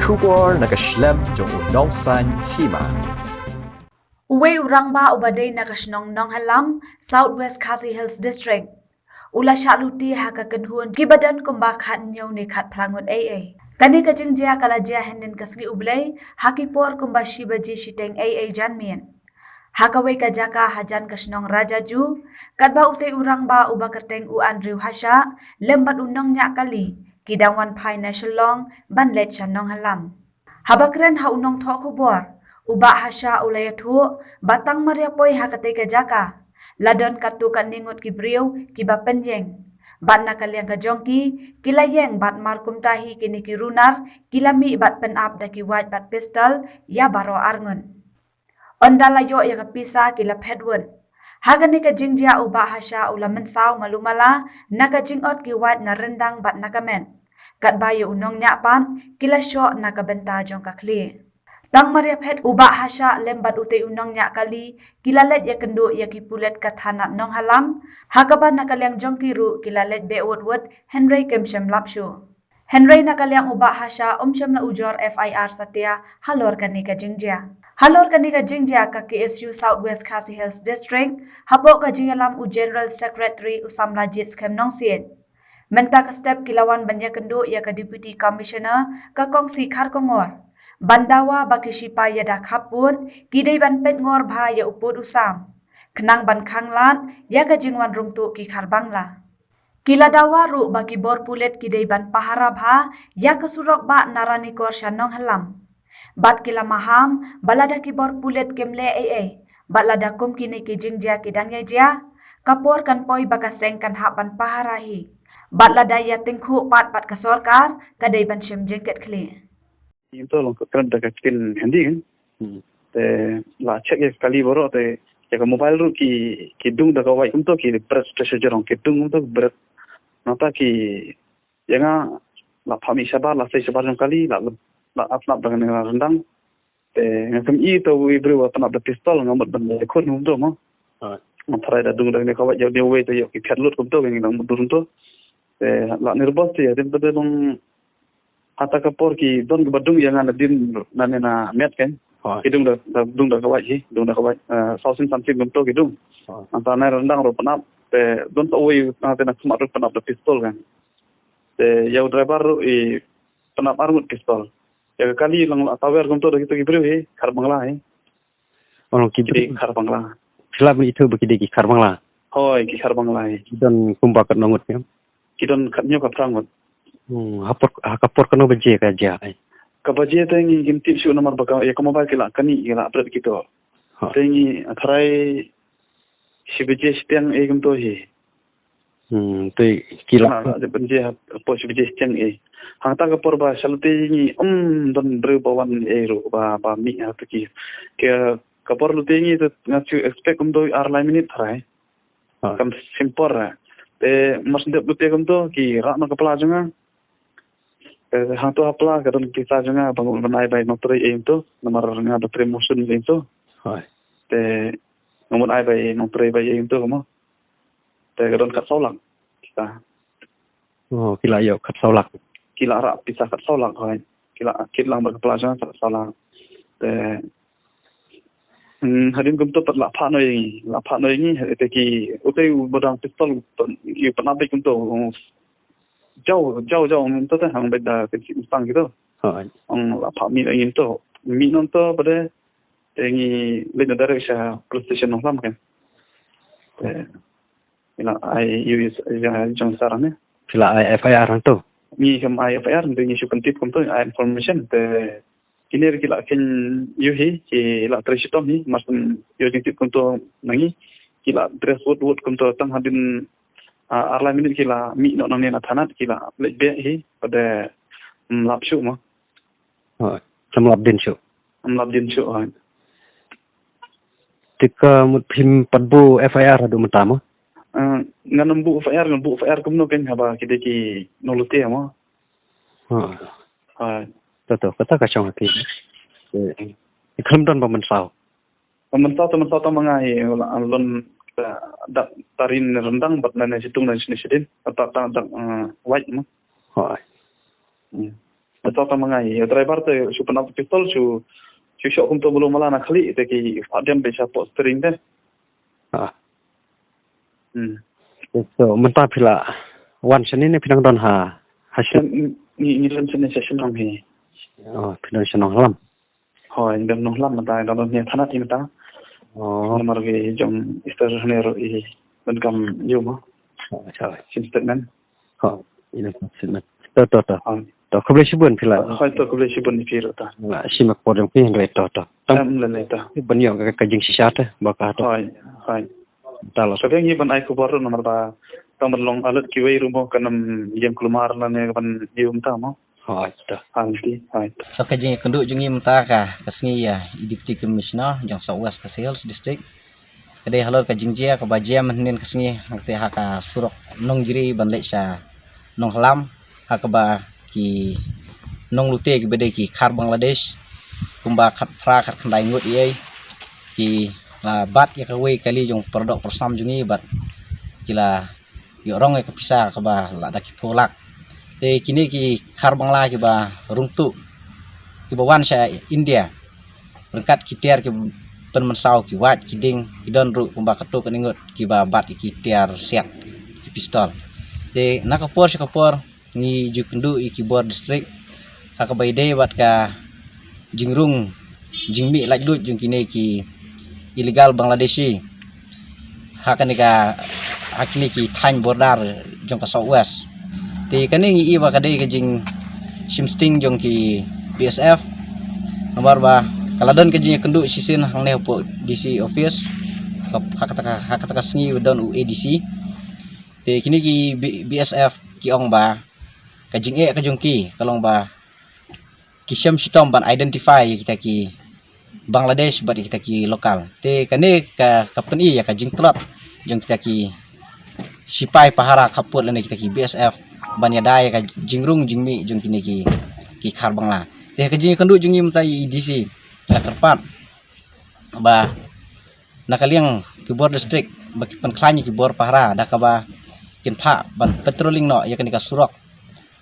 Shubor nakaslem jong unong san hima. Uwe urangba ubadai nakasnong nong halam Southwest Khasi Hills District. Ula syaluti haka kedhuan kibadan kumba khat nyaw ni khat prangun AA. Kani kajing jia kala jia henden kasgi ublay hakipor kumba shibaji shiteng AA janmien. Hakawe kajaka hajan kasnong raja ju kadba utay urangba uba kerteng u Andrew Hasha lembat unong nya kali kidangwan pai nasyalong banlet syanong halam. Habakren ha unong thok kubor uba Hasha ulayathu batang mariapoy hakatay kajaka ladon katu kan ningut kibriw kiba penjeng bat nakaliang kajongki kilayeng bat markum tahi kini kirunar kilami bat penap daki white bat pistol ya baro arngun ondalayo ya kapisa kila pedwon hagani kajingjia uba Hasha ula mensaw malumala nakajingot ki white na rendang bat nakamen kat bayo unong nyapan kila syok nakabenta jong kakli Tang Maria Pet uba Hasha lembat utay unong nya kali kilalet ya kendo ya kipulet kathanat nong halam hakaban nakaliang jongkiru kilalet beotwot Henry kemshem lapshu Henry nakaliang uba Hasha omshem na ujor FIR satya halor kani ka jingjia halor kani ka jingjia ka KSU Southwest Khasi Hills District hapo ka jingalam u General Secretary Usam Lajit skem nong sien menta ka step kilawan banya kendo ya ka Deputy Commissioner ka kongsi khar kongor Bandawa baki shipa ya dak hapun kidai ban pet ngor bha ya upod usam kenang ban khanglan ya ka jingwan rungtu ki kharbangla kila dawa ru baki bor pulet kidai ban pahara bha ya ka surok ba narani kor shanong halam bat kila maham balada ki bor pulet kemle bat lada kum kini ki jingjia kidang ya jia kapor kan poi baka seng kan hap ban pahara hi bat lada ya tingkhu pat pat ka sorkar kadai ban shem jengket kli Itu long keren dekat kin handy kan, te la cek ya kali baru te jaga mobile ru ki dung dekat wai untuk ki press jorong ki dung untuk berat nota ki yang la pami sabar la sai sabar jong kali la apnap dengan rendang te ngam I to wi bro apnap de pistol ngamut ban kon untuk mo matrai da dung dengan kawai jauh dia wei te yo ki phatlut untuk yang nang mudurun to te la nirbos ya te bedong Ata kapor ki don badung yang ana din nanena met kan kidung da dung da kawai hi dung da kawai sausin samsim gum to kidung anta na rendang ro panap te don to oi ata na smart ro panap da pistol kan te yau driver ro I panap armut pistol ya kali lang tawer gum to da gitu gibreu hi khar bangla hi orang kibri khar bangla selama itu begini ki kharbangla hoi ki khar bangla hi dan kumbakat nongut ya kidon khatnyo ka prangot hakapor kano beje ka ja kabaje tengi ginti shu nomor baka ya mobile kila kani kila update kito tengi atrai shibeje stiang egum to hi te kila de benje po shibeje stiang hangta kapor ba salte ni don bre bawan ro ba mi atki ke kapor lu tengi to ngachu expect to arlai minute thrai kam simpor te mas de lute gum to ki ra na kapla janga hang tu apla kadon kita janga bangun banai bai notri itu nomor nga da promotion itu te nomor ai bai notri bai itu mo te kadon kat solang kita kila yo kat solak kila ra pisah kat solang hai kila akit lang ba pelajaran kat solang te hadin gum to pat la pha noi ni te ki utai bodang pistol yu panabe gum to jauh untuk tu hang beda kecil utang gitu. Ang apa mi ingin tu mi nonton pada ini lebih dari saya PlayStation nonton kan. Ila ai use jang sarane. kila FIR tu Mi kem ai FIR dengan isu penting tu information te kini kila ken yuhi kila tersitom ni maksud yo tip kunto nangi kila dress wood kunto tang hadin arla minit kila mi no nang na thanat kila lebe hi pada lapsu mo samlap din syu tika mut phim padbu FIR adu matamo nganambu FIR kumno ken haba kideki nolote mo to kata ka chong ki ikam don pamensau mangai alon tarin rendang bat nana situng dan sini sidin atau white mo Atau mangai driver tu su penat pistol su syok kum tu belum malah nak kali te ki fadem be support steering deh. So mentah pila wan sini ni pinang don hasil Ni len sene session am he. pinang senang lam. Hoi dem noh lam mata don ni thana ti mata. Nomor ge jom istar nero I benkam yuma. Chào. Statement. Ini statement. To. To kau boleh sebut pila. Hoi to ko le sibun ni piro ta. Lah simak podem ki henry to. Am le ta. Banyong kajing sisat baka to. Hoi. Talo. Kadang ni ban ai ko baru nomor ba tamar long alat ki wei rumo kanam yem kulmar la ne ban yum ta mo. Hoi to. Anti. Hoi. So kajing kenduk jungi mta ka kasngi ya Deputy Commissioner jang Southwest Khasi Hills District. Kadai halor kajing jia ka bajia manin kasngi ngte ha ka surok nong jiri ban lek sha nong halam ha ka ba ki nong lute ki bede ki khar Bangladesh kumba khat phra khat khandai ngut ye ki la bat ya ka wei kali jong perdok persam jungi bat kila yo rong ka pisah ka ba la da ki polak te kini ki khar Bangla ki ba rungtu ki ba wan sha India berkat ki tiar ki pen mensau ki wat ki ding ki don ru kumba katu ka ningut ki ba bat ki tiar set ki pistol te nakapor ni ju kendu ki bor district ka bai de wat ka jingrung jingmi laj lut jung kini ki illegal Bangladeshi hakani ka hakini ki thain border jong ka Southwest ti kani ngi iwa ka de ka jing simsting jong ki BSF nomor ba kaladon ka jing kendu sisin hang ne po DC office hakata sngi don UADC ti kini ki BSF ki ong ba kajing ka jong ki kalong ba kisam sitom ban identify kita ki Bangladesh bat kita ki lokal te kane ka kapten ya kajing trot jong kita ki sipai pahara kaput lene kita ki BSF ban ya dai ka jingrung jingmi jong kini ki khar Bangla te kajing kendu jungi mtai DC la kerpat ba nakaliang ki bor district baki pen klani ki bor pahara da ka ba kin pha ban patrolling no ya kani ka surok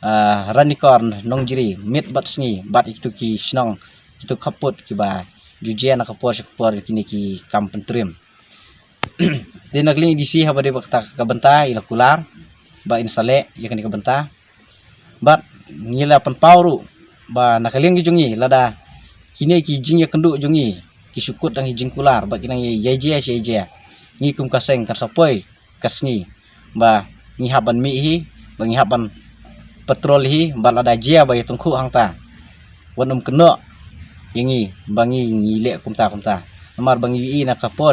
Ranikorn nong jiri mit bat sngi bat itu ki snong itu kaput ki ba jujian kapor kini ki kampen trim de nagling DC ha bade bakta ka benta ila kular ba insale ya kani ka benta bat ngila pen pauru ba nakaling jungi lada kini ki jing ya kendu jungi ki sukut dang jing kular ba kinang yeje ngi kum kaseng kan sapoi kasngi ba ngi haban mi hi ba ngi haban patrol hi balada jia ba tungku hangta wanum keno yangi bangi ngile kumta namar bangi wi na kapor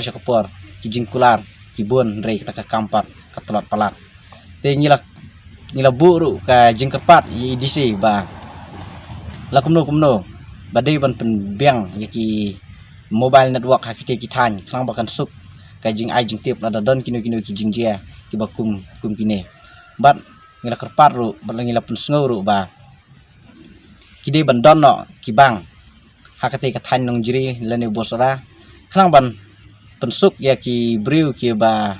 ki jingkular ki bon rei kita ka kampat ka telat palak te ngila buru ka jingkerpat i DC ba la kumno badai ban pen biang yaki mobile network hakite ki tan klang bakan suk ka jing ai jing tip lada don kino ki jing jia ki bakum kine bat ngila kerpat ru ngila pun sngau ru ba kide bandon no ki bang hakate ka than nong jiri lene bosra khang ban pensuk ya ki briu ki ba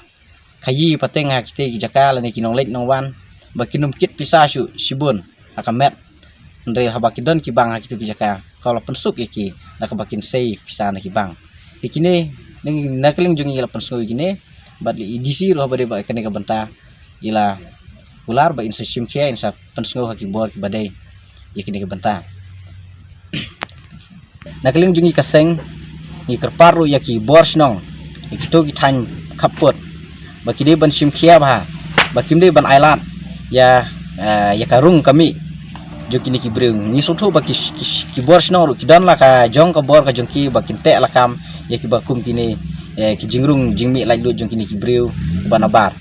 khayi pateng hakite ki jaka lene ki nong lek nong wan ba kinum kit pisasu sibun akamet ndre habakidon ki bang hakite ki jaka kalau pensuk ya ki nakabakin sei pisana ki bang ikine ning nakaling jungi ila pensuk ikine bat li DC ru habade ba kane ka banta ila ular ba insa simkia insa pensngo haki bor ki badai yakini ke benta nakaling jungi kaseng ni kerparu yaki bor snong ikito ki tan kaput bakide ban simkia ba bakimde ban ailat ya karung kami jokini ki brung ni soto baki ki bor snong ru kidan la ka jong ka bor ka jongki bakinte lakam yaki bakum kini ki jingrung jingmi lai lu jongkini ki breu banabar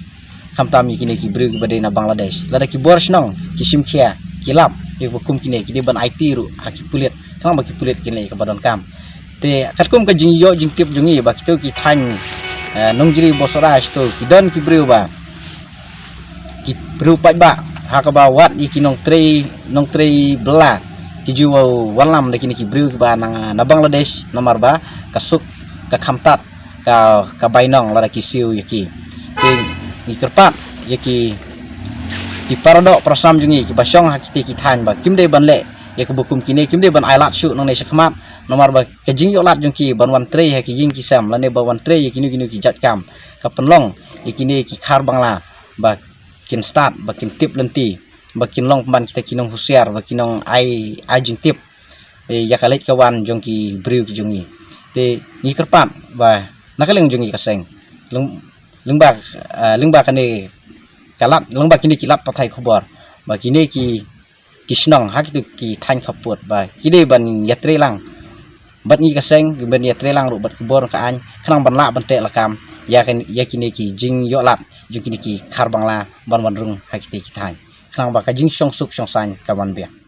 kamtam kini ki breu badai na Bangladesh lada ki bor snong ki simkia kilap ki hukum kini ki ban IT ru haki pulit sang baki pulit kini ka badon kam te katkum ka jing yo jing tip jungi ba kito ki than nongjiri bosora sto ki don ki breu ba ki breu pat ba haka ba wat iki nong trei bela ki juwa walam de kini ki breu ki ba na Bangladesh nomor ba kasuk ka khamtat ka bainong lada ki siu yaki te ni kerpat yaki ki paradok prasam jungi ki basyong hakite ki than ba kimde banle ya kebukum kini kim dia ban ailat syuk nang ne sakmat nomor ba kejing yo lat jong ki ban wan tre ha ki jing ki sam lane ba wan tre ya kini ki jat kam ka penlong ya kini ki khar bangla ba kin start ba kin tip lenti ba kin long ban kita kinong husiar ba kinong ai jing tip ya kalet kawan jong ki briu ki jongi te ni kerpat ba nakaleng jongi kaseng lengba kane kalat lengba kini kilat pathai khobor ba kini ki kisnong hak itu ki than khaput ba kini ban yatre lang bat ni kaseng ban yatre lang ru bat kebor ka an khnang ban la ban te lakam ya kini ki jing yo lat jing kini ki khar bangla ban rung hak ti ki than khnang ba ka jing song suk song san ka ban bia